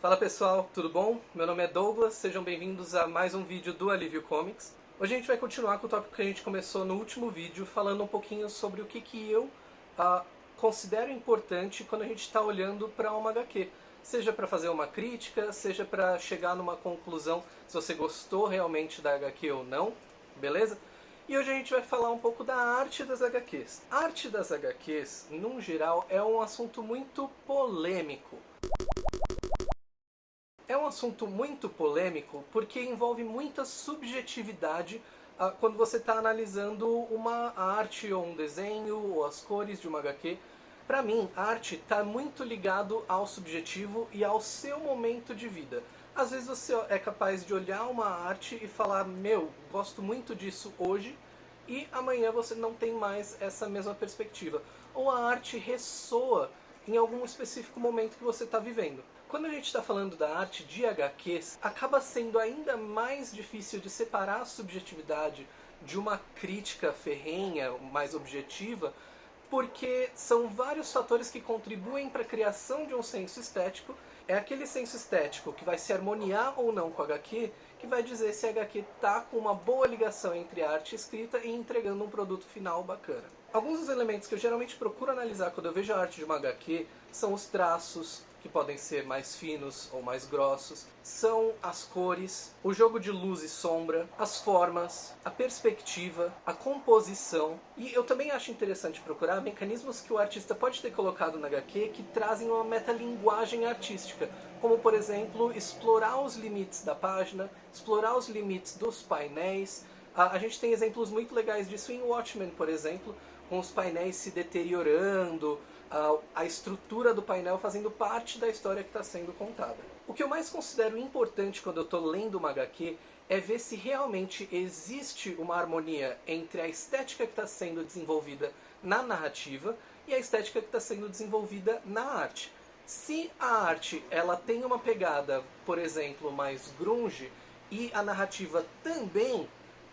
Fala pessoal, tudo bom? Meu nome é Douglas, sejam bem-vindos a mais um vídeo do Alívio Comics. Hoje a gente vai continuar com o tópico que a gente começou no último vídeo, falando um pouquinho sobre o que eu considero importante quando a gente está olhando para uma HQ. Seja para fazer uma crítica, seja para chegar numa conclusão se você gostou realmente da HQ ou não, beleza? E hoje a gente vai falar um pouco da arte das HQs. A arte das HQs, num geral, é um assunto muito polêmico. É um assunto muito polêmico porque envolve muita subjetividade quando você está analisando uma arte ou um desenho ou as cores de uma HQ. Para mim, a arte está muito ligado ao subjetivo e ao seu momento de vida. Às vezes você é capaz de olhar uma arte e falar, meu, gosto muito disso hoje, e amanhã você não tem mais essa mesma perspectiva. Ou a arte ressoa em algum específico momento que você está vivendo. Quando a gente está falando da arte de HQs, acaba sendo ainda mais difícil de separar a subjetividade de uma crítica ferrenha, mais objetiva, porque são vários fatores que contribuem para a criação de um senso estético. É aquele senso estético que vai se harmoniar ou não com a HQ, que vai dizer se a HQ está com uma boa ligação entre a arte escrita e entregando um produto final bacana. Alguns dos elementos que eu geralmente procuro analisar quando eu vejo a arte de uma HQ são os traços, que podem ser mais finos ou mais grossos, são as cores, o jogo de luz e sombra, as formas, a perspectiva, a composição. E eu também acho interessante procurar mecanismos que o artista pode ter colocado na HQ que trazem uma metalinguagem artística, como por exemplo, explorar os limites da página, explorar os limites dos painéis. A gente tem exemplos muito legais disso em Watchmen, por exemplo, com os painéis se deteriorando, a estrutura do painel fazendo parte da história que está sendo contada. O que eu mais considero importante quando eu estou lendo uma HQ é ver se realmente existe uma harmonia entre a estética que está sendo desenvolvida na narrativa e a estética que está sendo desenvolvida na arte. Se a arte ela tem uma pegada, por exemplo, mais grunge, e a narrativa também,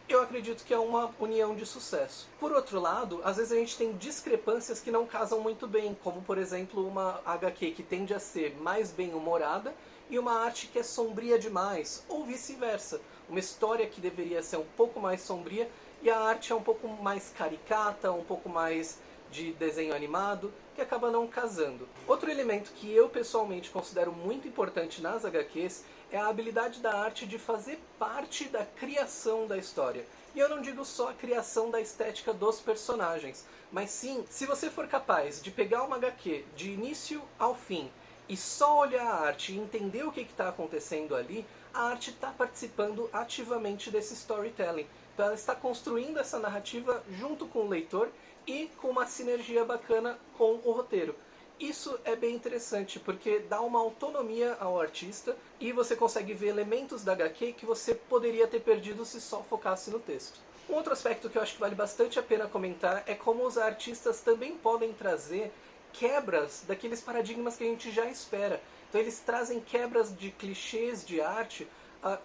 eu acredito que é uma união de sucesso. Por outro lado, às vezes a gente tem discrepâncias que não casam muito bem, como por exemplo uma HQ que tende a ser mais bem-humorada e uma arte que é sombria demais, ou vice-versa. Uma história que deveria ser um pouco mais sombria e a arte é um pouco mais caricata, um pouco mais de desenho animado, que acaba não casando. Outro elemento que eu pessoalmente considero muito importante nas HQs é a habilidade da arte de fazer parte da criação da história. E eu não digo só a criação da estética dos personagens, mas sim, se você for capaz de pegar uma HQ de início ao fim e só olhar a arte e entender o que está acontecendo ali, a arte está participando ativamente desse storytelling. Então ela está construindo essa narrativa junto com o leitor e com uma sinergia bacana com o roteiro. Isso é bem interessante, porque dá uma autonomia ao artista e você consegue ver elementos da HQ que você poderia ter perdido se só focasse no texto. Um outro aspecto que eu acho que vale bastante a pena comentar é como os artistas também podem trazer quebras daqueles paradigmas que a gente já espera. Então eles trazem quebras de clichês de arte,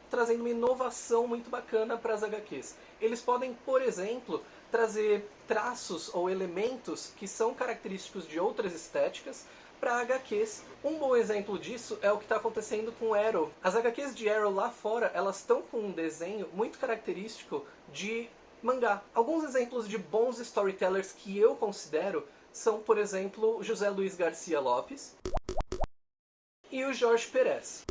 trazendo uma inovação muito bacana para as HQs. Eles podem, por exemplo, trazer traços ou elementos que são característicos de outras estéticas para HQs. Um bom exemplo disso é o que está acontecendo com Arrow. As HQs de Arrow lá fora, elas estão com um desenho muito característico de mangá. Alguns exemplos de bons storytellers que eu considero são, por exemplo, José Luiz Garcia Lopes e o Jorge Pérez.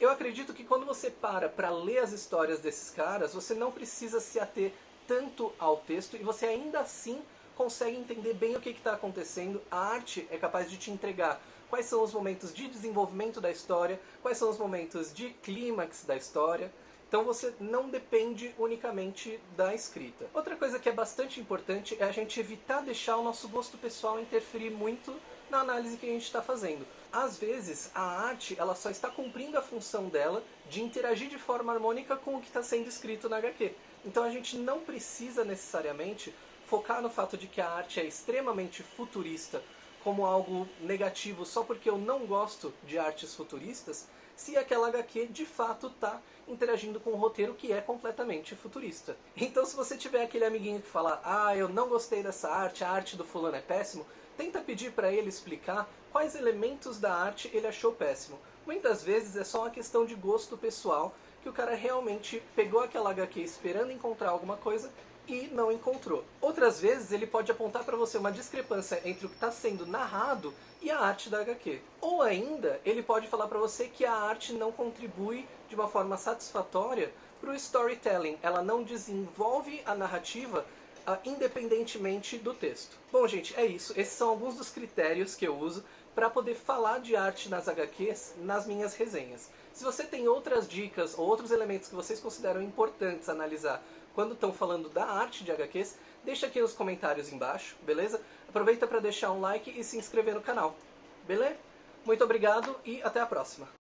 Eu acredito que quando você para ler as histórias desses caras, você não precisa se ater tanto ao texto e você ainda assim consegue entender bem o que está acontecendo. A arte é capaz de te entregar quais são os momentos de desenvolvimento da história, quais são os momentos de clímax da história. Então você não depende unicamente da escrita. Outra coisa que é bastante importante é a gente evitar deixar o nosso gosto pessoal interferir muito na análise que a gente está fazendo. Às vezes, a arte ela só está cumprindo a função dela de interagir de forma harmônica com o que está sendo escrito na HQ. Então a gente não precisa necessariamente focar no fato de que a arte é extremamente futurista como algo negativo só porque eu não gosto de artes futuristas, se aquela HQ de fato está interagindo com um roteiro que é completamente futurista. Então se você tiver aquele amiguinho que fala eu não gostei dessa arte, a arte do fulano é péssimo, tenta pedir para ele explicar quais elementos da arte ele achou péssimo. Muitas vezes é só uma questão de gosto pessoal, que o cara realmente pegou aquela HQ esperando encontrar alguma coisa e não encontrou. Outras vezes ele pode apontar para você uma discrepância entre o que está sendo narrado e a arte da HQ. Ou ainda, ele pode falar para você que a arte não contribui de uma forma satisfatória para o storytelling, ela não desenvolve a narrativa independentemente do texto. Bom, gente, é isso. Esses são alguns dos critérios que eu uso para poder falar de arte nas HQs nas minhas resenhas. Se você tem outras dicas ou outros elementos que vocês consideram importantes analisar quando estão falando da arte de HQs, deixa aqui nos comentários embaixo, beleza? Aproveita para deixar um like e se inscrever no canal, beleza? Muito obrigado e até a próxima!